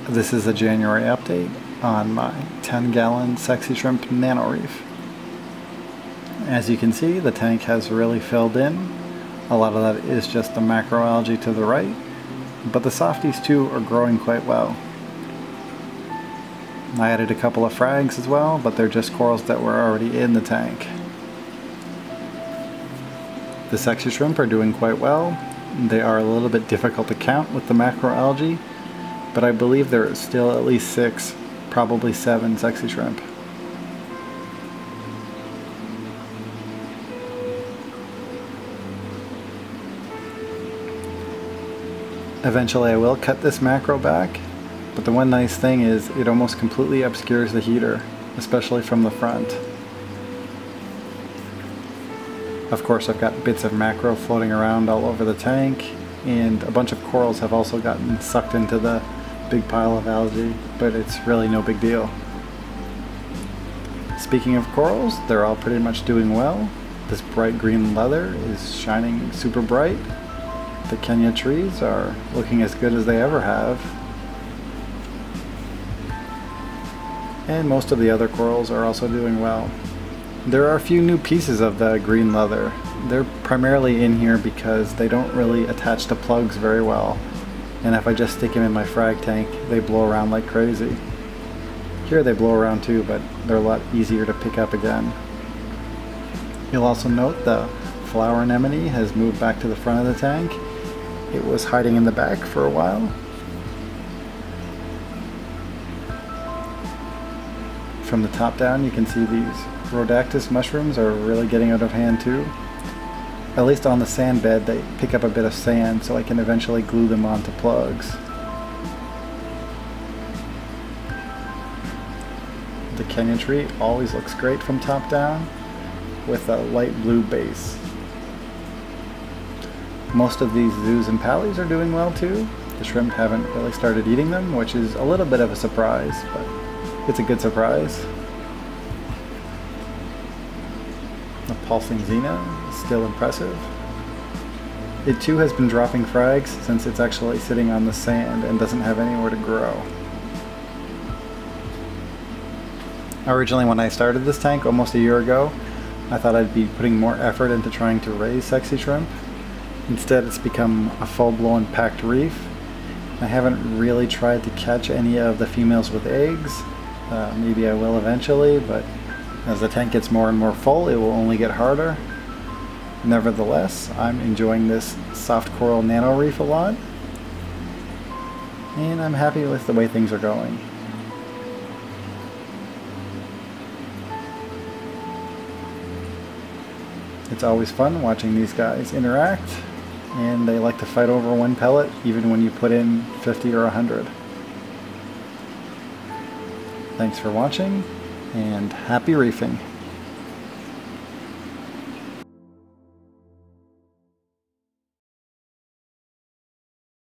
This is a January update on my 10-gallon Sexy Shrimp Nano Reef. As you can see, the tank has really filled in. A lot of that is just the macroalgae to the right, but the softies too are growing quite well. I added a couple of frags as well, but they're just corals that were already in the tank. The Sexy Shrimp are doing quite well. They are a little bit difficult to count with the macroalgae, but I believe there is still at least 6, probably 7 Sexy Shrimp. Eventually I will cut this macro back, but the one nice thing is it almost completely obscures the heater, especially from the front. Of course, I've got bits of macro floating around all over the tank, and a bunch of corals have also gotten sucked into the big pile of algae, but it's really no big deal. Speaking of corals, they're all pretty much doing well. This bright green leather is shining super bright. The Kenya trees are looking as good as they ever have. And most of the other corals are also doing well. There are a few new pieces of the green leather. They're primarily in here because they don't really attach to plugs very well. And if I just stick them in my frag tank, they blow around like crazy. Here they blow around too, but they're a lot easier to pick up again. You'll also note the flower anemone has moved back to the front of the tank. It was hiding in the back for a while. From the top down you can see these rhodactis mushrooms are really getting out of hand too. At least on the sand bed they pick up a bit of sand so I can eventually glue them onto plugs. The Kenya tree always looks great from top down with a light blue base. Most of these zoos and pallies are doing well too. The shrimp haven't really started eating them, which is a little bit of a surprise, but it's a good surprise. The pulsing Xena is still impressive. It too has been dropping frags since it's actually sitting on the sand and doesn't have anywhere to grow. Originally when I started this tank almost a year ago, I thought I'd be putting more effort into trying to raise Sexy Shrimp. Instead it's become a full-blown packed reef. I haven't really tried to catch any of the females with eggs. Maybe I will eventually, but as the tank gets more and more full, it will only get harder. Nevertheless, I'm enjoying this soft coral nano reef a lot, and I'm happy with the way things are going. It's always fun watching these guys interact, and they like to fight over one pellet even when you put in 50 or 100. Thanks for watching, and happy reefing!